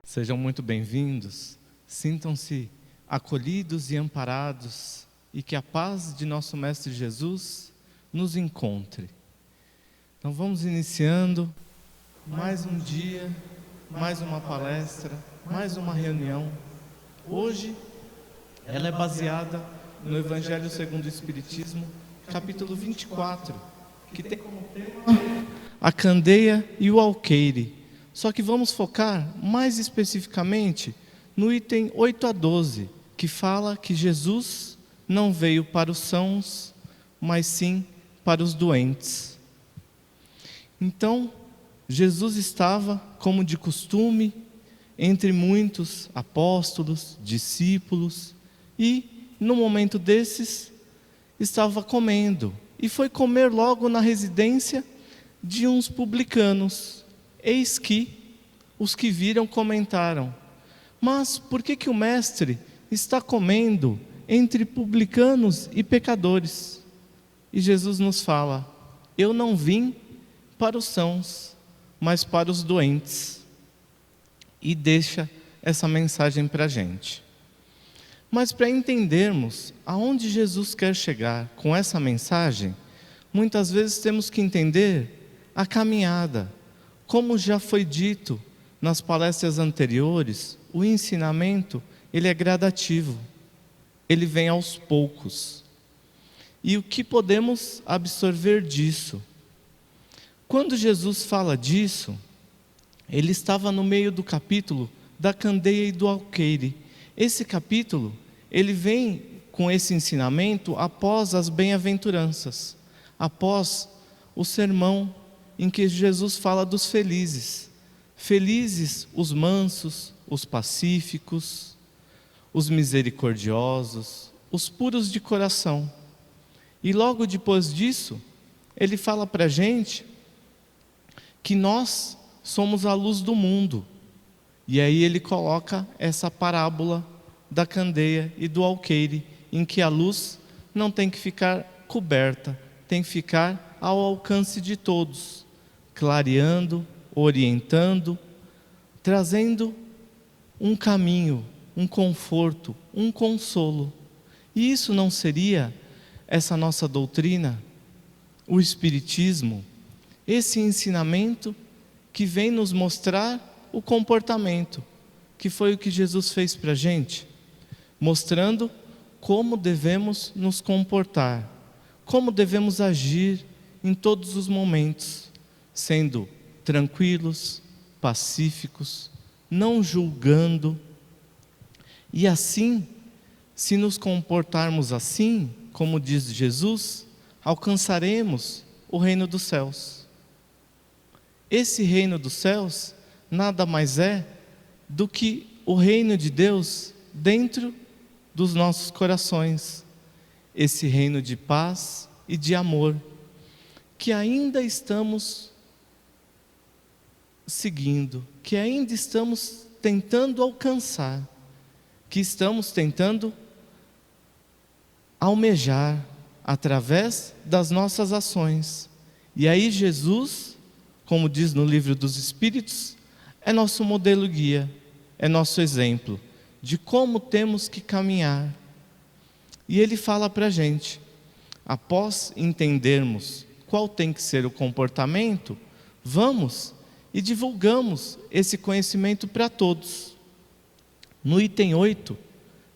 Sejam muito bem-vindos, sintam-se acolhidos e amparados e que a paz de nosso Mestre Jesus nos encontre. Então vamos iniciando mais um dia, mais uma palestra, mais uma reunião. Hoje ela é baseada no Evangelho segundo o Espiritismo, capítulo 24, que tem como tema a candeia e o alqueire. Só que vamos focar mais especificamente no item 8 a 12, que fala que Jesus não veio para os sãos, mas sim para os doentes. Então, Jesus estava, como de costume, entre muitos apóstolos, discípulos, e, no momento desses, estava comendo. E foi comer logo na residência de uns publicanos. Eis que os que viram comentaram: mas por que o mestre está comendo entre publicanos e pecadores? E Jesus nos fala: eu não vim para os sãos, mas para os doentes. E deixa essa mensagem para a gente. Mas para entendermos aonde Jesus quer chegar com essa mensagem, muitas vezes temos que entender a caminhada. Como já foi dito nas palestras anteriores, o ensinamento, ele é gradativo, ele vem aos poucos. E o que podemos absorver disso? Quando Jesus fala disso, ele estava no meio do capítulo da candeia e do alqueire. Esse capítulo, ele vem com esse ensinamento após as bem-aventuranças, após o sermão em que Jesus fala dos felizes. Felizes os mansos, os pacíficos, os misericordiosos, os puros de coração. E logo depois disso, ele fala para a gente que nós somos a luz do mundo. E aí ele coloca essa parábola da candeia e do alqueire, em que a luz não tem que ficar coberta, tem que ficar ao alcance de todos, clareando, orientando, trazendo um caminho, um conforto, um consolo. E isso não seria essa nossa doutrina, o Espiritismo, esse ensinamento que vem nos mostrar o comportamento, que foi o que Jesus fez para a gente, mostrando como devemos nos comportar, como devemos agir em todos os momentos, sendo tranquilos, pacíficos, não julgando. E assim, se nos comportarmos assim, como diz Jesus, alcançaremos o reino dos céus. Esse reino dos céus nada mais é do que o reino de Deus dentro dos nossos corações. Esse reino de paz e de amor, que ainda estamos seguindo, que ainda estamos tentando alcançar, que estamos tentando almejar através das nossas ações. E aí Jesus, como diz no Livro dos Espíritos, é nosso modelo guia, é nosso exemplo de como temos que caminhar. E ele fala para a gente, após entendermos qual tem que ser o comportamento, vamos e divulgamos esse conhecimento para todos. No item 8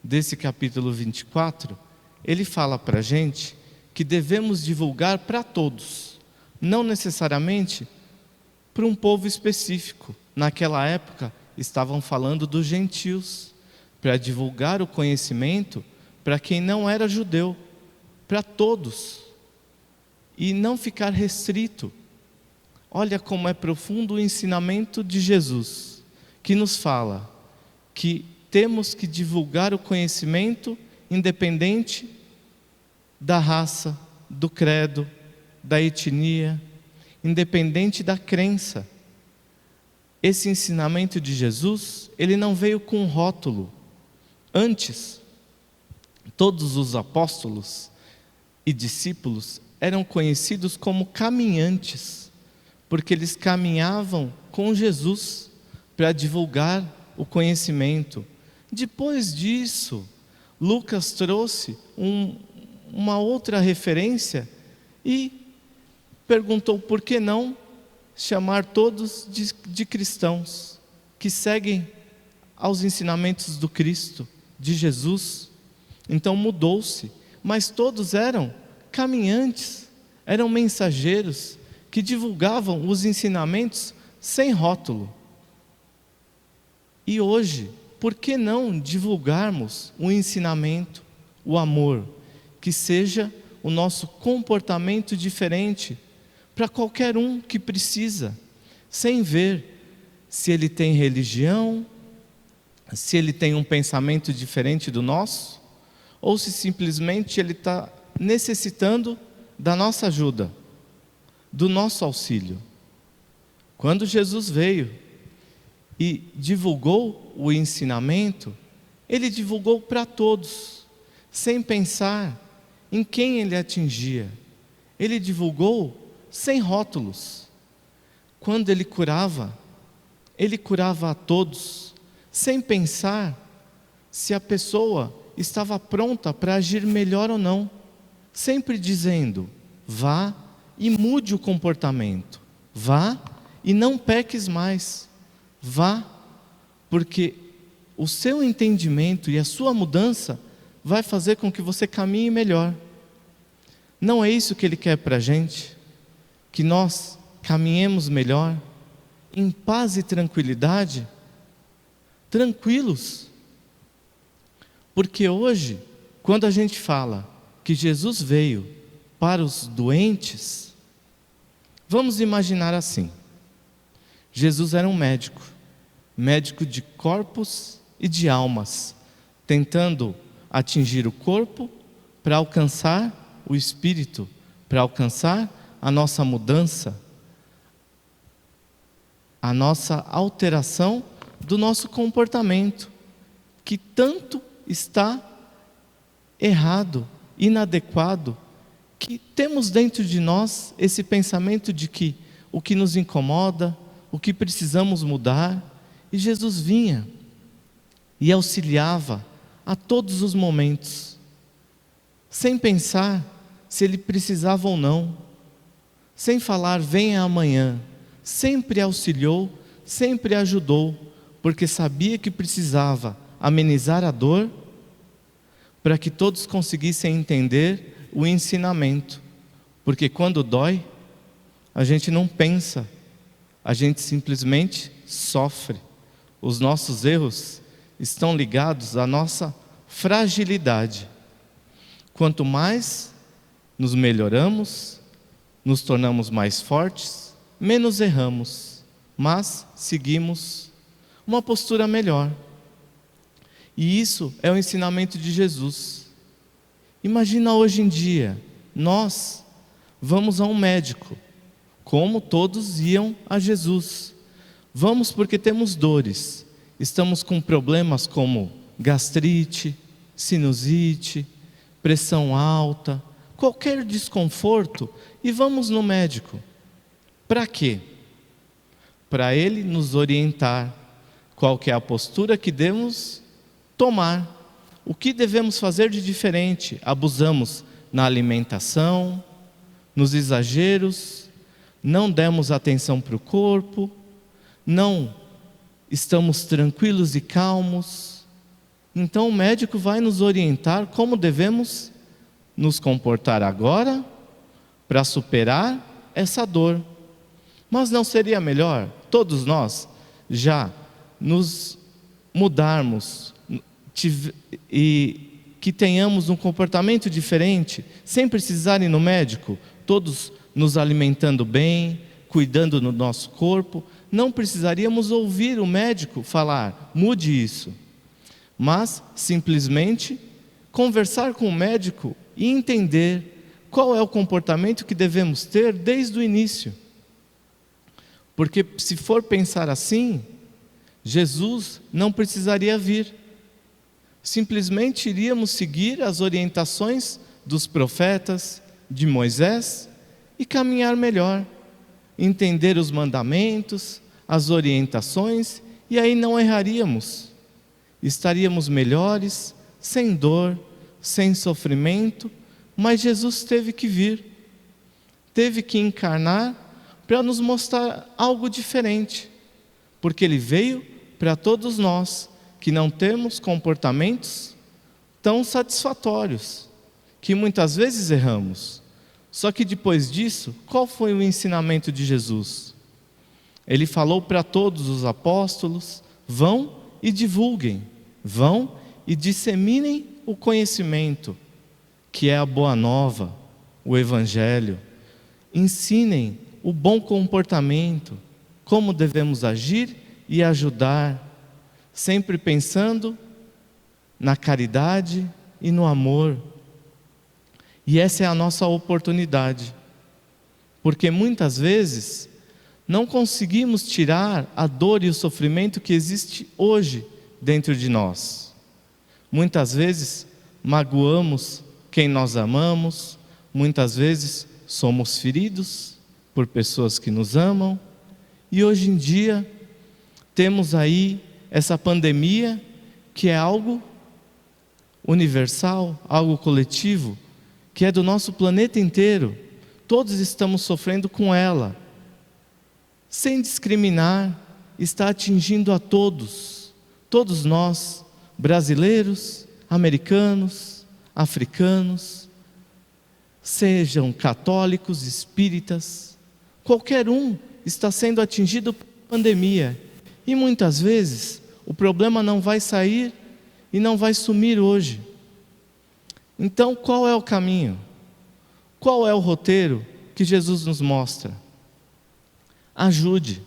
desse capítulo 24, ele fala para a gente que devemos divulgar para todos, não necessariamente para um povo específico. Naquela época, estavam falando dos gentios, para divulgar o conhecimento para quem não era judeu, para todos, e não ficar restrito. Olha como é profundo o ensinamento de Jesus, que nos fala que temos que divulgar o conhecimento independente da raça, do credo, da etnia, independente da crença. Esse ensinamento de Jesus, ele não veio com um rótulo. Antes, todos os apóstolos e discípulos eram conhecidos como caminhantes, porque eles caminhavam com Jesus para divulgar o conhecimento. Depois disso, Lucas trouxe uma outra referência e perguntou por que não chamar todos de cristãos, que seguem aos ensinamentos do Cristo, de Jesus. Então mudou-se, mas todos eram caminhantes, eram mensageiros que divulgavam os ensinamentos sem rótulo. E hoje, por que não divulgarmos o ensinamento, o amor, que seja o nosso comportamento diferente para qualquer um que precisa, sem ver se ele tem religião, se ele tem um pensamento diferente do nosso, ou se simplesmente ele está necessitando da nossa ajuda, do nosso auxílio. Quando Jesus veio e divulgou o ensinamento, ele divulgou para todos, sem pensar em quem ele atingia. Ele divulgou sem rótulos. Quando ele curava a todos, sem pensar se a pessoa estava pronta para agir melhor ou não, sempre dizendo: vá e mude o comportamento, vá e não peques mais, vá, porque o seu entendimento e a sua mudança vai fazer com que você caminhe melhor. Não é isso que Ele quer para a gente? Que nós caminhemos melhor, em paz e tranquilidade, tranquilos. Porque hoje, quando a gente fala que Jesus veio para os doentes, vamos imaginar assim: Jesus era um médico de corpos e de almas, tentando atingir o corpo para alcançar o espírito, para alcançar a nossa mudança, a nossa alteração do nosso comportamento, que tanto está errado, inadequado, que temos dentro de nós esse pensamento de que o que nos incomoda, o que precisamos mudar, e Jesus vinha e auxiliava a todos os momentos, sem pensar se ele precisava ou não, sem falar venha amanhã, sempre auxiliou, sempre ajudou, porque sabia que precisava amenizar a dor, para que todos conseguissem entender o ensinamento, porque quando dói, a gente não pensa, a gente simplesmente sofre. Os nossos erros estão ligados à nossa fragilidade. Quanto mais nos melhoramos, nos tornamos mais fortes, menos erramos, mas seguimos uma postura melhor. E isso é o ensinamento de Jesus. Imagina hoje em dia, nós vamos a um médico, como todos iam a Jesus. Vamos porque temos dores, estamos com problemas como gastrite, sinusite, pressão alta, qualquer desconforto, e vamos no médico. Para quê? Para ele nos orientar qual que é a postura que devemos tomar, o que devemos fazer de diferente. Abusamos na alimentação, nos exageros, não demos atenção para o corpo, não estamos tranquilos e calmos. Então o médico vai nos orientar como devemos nos comportar agora para superar essa dor. Mas não seria melhor todos nós já nos mudarmos e que tenhamos um comportamento diferente, sem precisar ir no médico, todos nos alimentando bem, cuidando do nosso corpo? Não precisaríamos ouvir o médico falar, mude isso, mas simplesmente conversar com o médico e entender qual é o comportamento que devemos ter desde o início. Porque se for pensar assim, Jesus não precisaria vir, simplesmente iríamos seguir as orientações dos profetas, de Moisés, e caminhar melhor, entender os mandamentos, as orientações e aí não erraríamos. Estaríamos melhores, sem dor, sem sofrimento, mas Jesus teve que vir, teve que encarnar para nos mostrar algo diferente, porque Ele veio para todos nós que não temos comportamentos tão satisfatórios, que muitas vezes erramos. Só que depois disso, qual foi o ensinamento de Jesus? Ele falou para todos os apóstolos: vão e divulguem, vão e disseminem o conhecimento, que é a boa nova, o Evangelho. Ensinem o bom comportamento, como devemos agir e ajudar, sempre pensando na caridade e no amor. E essa é a nossa oportunidade, porque muitas vezes não conseguimos tirar a dor e o sofrimento que existe hoje dentro de nós. Muitas vezes magoamos quem nós amamos, muitas vezes somos feridos por pessoas que nos amam, e hoje em dia temos aí essa pandemia que é algo universal, algo coletivo, que é do nosso planeta inteiro. Todos estamos sofrendo com ela, sem discriminar, está atingindo a todos, todos nós, brasileiros, americanos, africanos, sejam católicos, espíritas, qualquer um está sendo atingido por pandemia. E muitas vezes o problema não vai sair e não vai sumir hoje. Então, qual é o caminho? Qual é o roteiro que Jesus nos mostra? Ajude,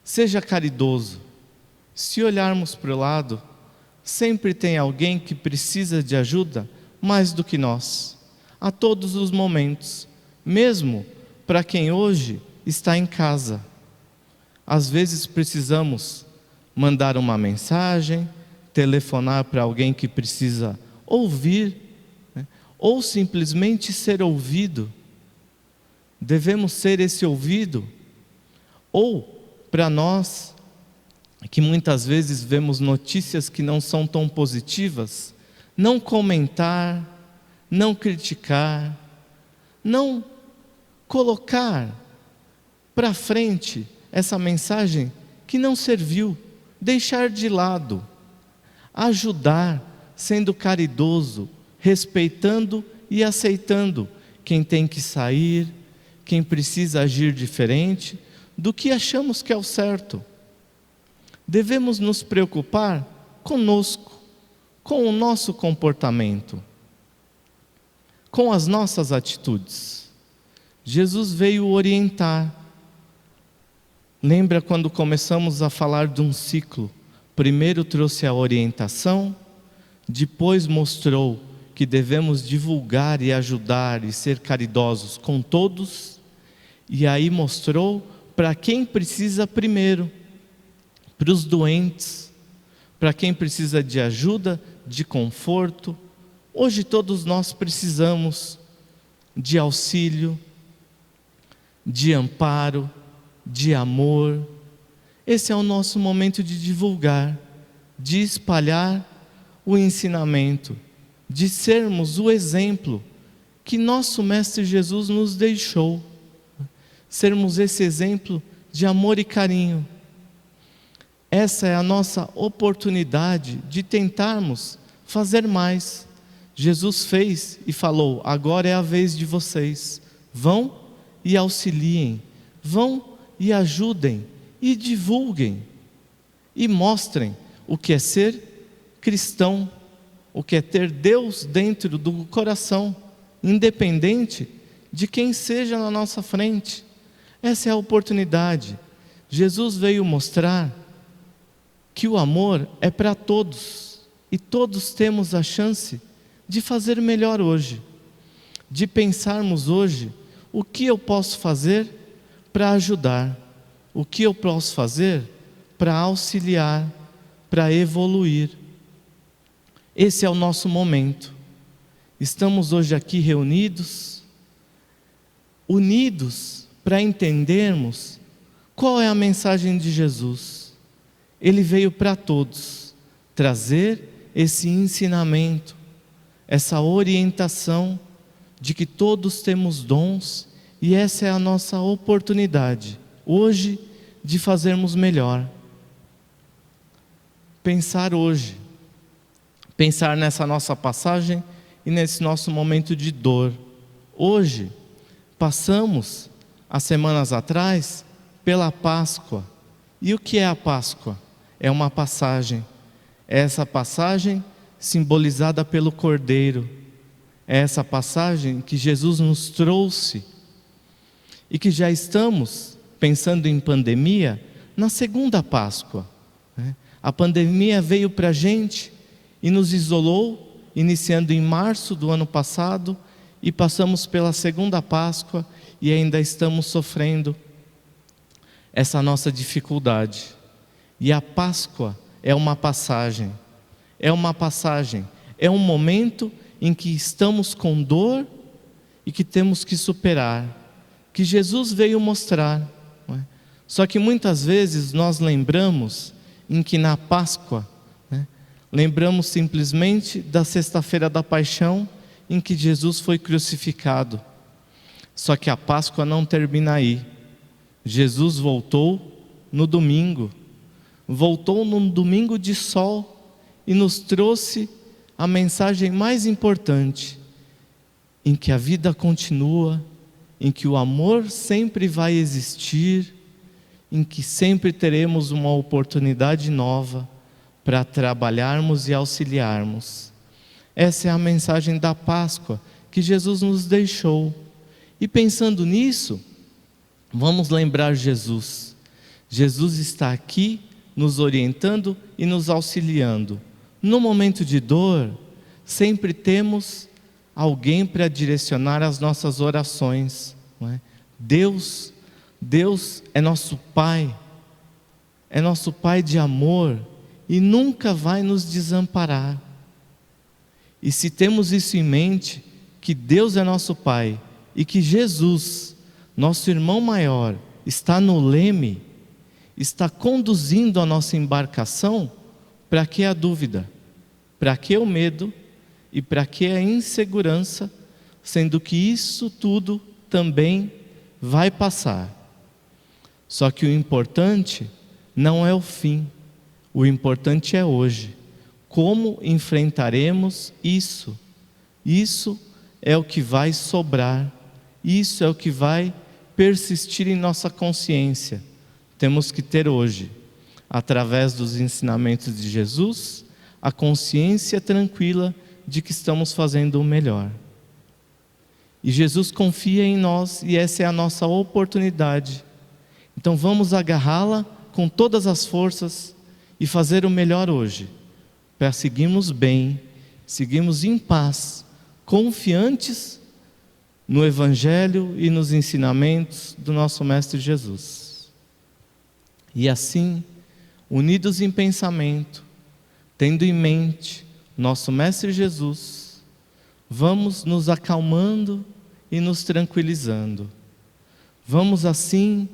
seja caridoso. Se olharmos para o lado, sempre tem alguém que precisa de ajuda mais do que nós, a todos os momentos, mesmo para quem hoje está em casa. Às vezes precisamos mandar uma mensagem, telefonar para alguém que precisa ouvir, né? Ou simplesmente ser ouvido. Devemos ser esse ouvido. Ou para nós, que muitas vezes vemos notícias que não são tão positivas, não comentar, não criticar, não colocar para frente essa mensagem que não serviu, deixar de lado, ajudar, sendo caridoso, respeitando e aceitando quem tem que sair, quem precisa agir diferente do que achamos que é o certo. Devemos nos preocupar conosco, com o nosso comportamento, com as nossas atitudes. Jesus veio orientar. Lembra quando começamos a falar de um ciclo? Primeiro trouxe a orientação, depois mostrou que devemos divulgar e ajudar e ser caridosos com todos, e aí mostrou para quem precisa primeiro, para os doentes, para quem precisa de ajuda, de conforto. Hoje todos nós precisamos de auxílio, de amparo, de amor. Esse é o nosso momento de divulgar, de espalhar o ensinamento, de sermos o exemplo que nosso Mestre Jesus nos deixou, sermos esse exemplo de amor e carinho. Essa é a nossa oportunidade de tentarmos fazer mais. Jesus fez e falou: agora é a vez de vocês, vão e auxiliem, vão e ajudem, e divulguem, e mostrem o que é ser cristão, o que é ter Deus dentro do coração, independente de quem seja na nossa frente. Essa é a oportunidade. Jesus veio mostrar que o amor é para todos, e todos temos a chance de fazer melhor hoje, de pensarmos hoje o que eu posso fazer para ajudar, o que eu posso fazer para auxiliar, para evoluir. Esse é o nosso momento. Estamos hoje aqui reunidos, unidos para entendermos qual é a mensagem de Jesus. Ele veio para todos trazer esse ensinamento, essa orientação de que todos temos dons e essa é a nossa oportunidade hoje de fazermos melhor. Pensar hoje, pensar nessa nossa passagem e nesse nosso momento de dor. Hoje, passamos, há semanas atrás, pela Páscoa. E o que é a Páscoa? É uma passagem. É essa passagem simbolizada pelo Cordeiro. É essa passagem que Jesus nos trouxe. E que já estamos, pensando em pandemia, na segunda Páscoa. A pandemia veio para a gente e nos isolou, iniciando em março do ano passado, e passamos pela segunda Páscoa e ainda estamos sofrendo essa nossa dificuldade. E a Páscoa é uma passagem, é um momento em que estamos com dor e que temos que superar, que Jesus veio mostrar. Não é? Só que muitas vezes nós lembramos em que na Páscoa, lembramos simplesmente da sexta-feira da paixão, em que Jesus foi crucificado. Só que a Páscoa não termina aí. Jesus voltou no domingo. Voltou num domingo de sol e nos trouxe a mensagem mais importante, em que a vida continua, em que o amor sempre vai existir, em que sempre teremos uma oportunidade nova para trabalharmos e auxiliarmos. Essa é a mensagem da Páscoa que Jesus nos deixou. E pensando nisso, vamos lembrar Jesus. Jesus está aqui nos orientando e nos auxiliando. No momento de dor, sempre temos alguém para direcionar as nossas orações. Não é? Deus é nosso Pai de amor e nunca vai nos desamparar. E se temos isso em mente, que Deus é nosso Pai e que Jesus, nosso irmão maior, está no leme, está conduzindo a nossa embarcação, para que a dúvida? Para que o medo? E para que a insegurança? Sendo que isso tudo também vai passar. Só que o importante não é o fim, o importante é hoje. Como enfrentaremos isso? Isso é o que vai sobrar, isso é o que vai persistir em nossa consciência. Temos que ter hoje, através dos ensinamentos de Jesus, a consciência tranquila de que estamos fazendo o melhor. E Jesus confia em nós e essa é a nossa oportunidade. Então vamos agarrá-la com todas as forças e fazer o melhor hoje, para seguirmos bem, seguirmos em paz, confiantes no Evangelho e nos ensinamentos do nosso Mestre Jesus. E assim, unidos em pensamento, tendo em mente nosso Mestre Jesus, vamos nos acalmando e nos tranquilizando. Vamos assim,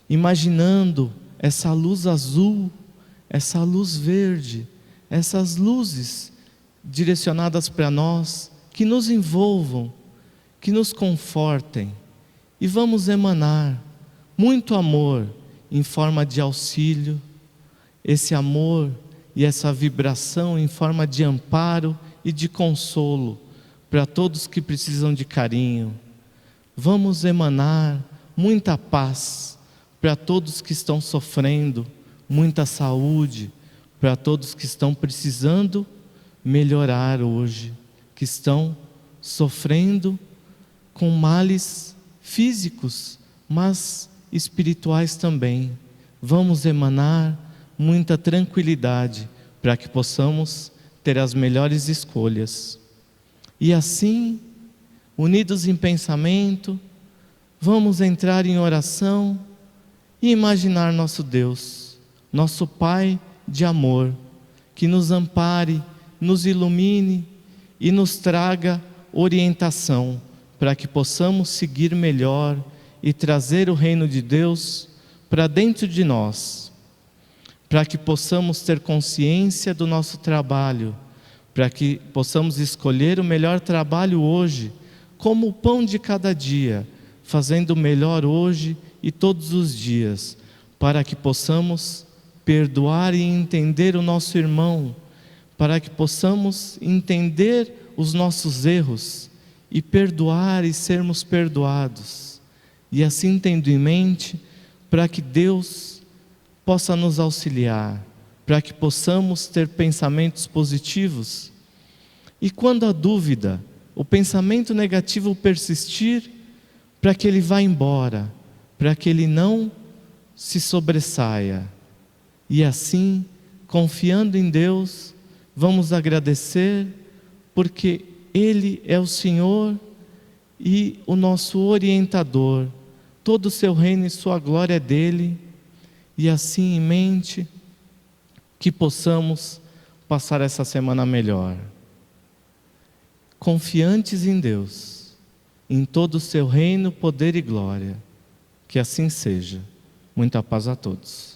imaginando essa luz azul, essa luz verde, essas luzes direcionadas para nós, que nos envolvam, que nos confortem, e vamos emanar muito amor em forma de auxílio, esse amor e essa vibração em forma de amparo e de consolo para todos que precisam de carinho. Vamos emanar muita paz para todos que estão sofrendo, muita saúde para todos que estão precisando melhorar hoje, que estão sofrendo com males físicos, mas espirituais também. Vamos emanar muita tranquilidade para que possamos ter as melhores escolhas. E assim, unidos em pensamento, vamos entrar em oração e imaginar nosso Deus, nosso Pai de amor, que nos ampare, nos ilumine e nos traga orientação para que possamos seguir melhor e trazer o reino de Deus para dentro de nós, para que possamos ter consciência do nosso trabalho, para que possamos escolher o melhor trabalho hoje, como o pão de cada dia, fazendo o melhor hoje e todos os dias, para que possamos perdoar e entender o nosso irmão, para que possamos entender os nossos erros e perdoar e sermos perdoados. E assim tendo em mente, para que Deus possa nos auxiliar, para que possamos ter pensamentos positivos. E quando a dúvida, o pensamento negativo persistir, para que ele vá embora, para que ele não se sobressaia. E assim, confiando em Deus, vamos agradecer, porque Ele é o Senhor e o nosso orientador. Todo o seu reino e sua glória é dele. E assim em mente, que possamos passar essa semana melhor, confiantes em Deus, em todo o seu reino, poder e glória. Que assim seja. Muita paz a todos.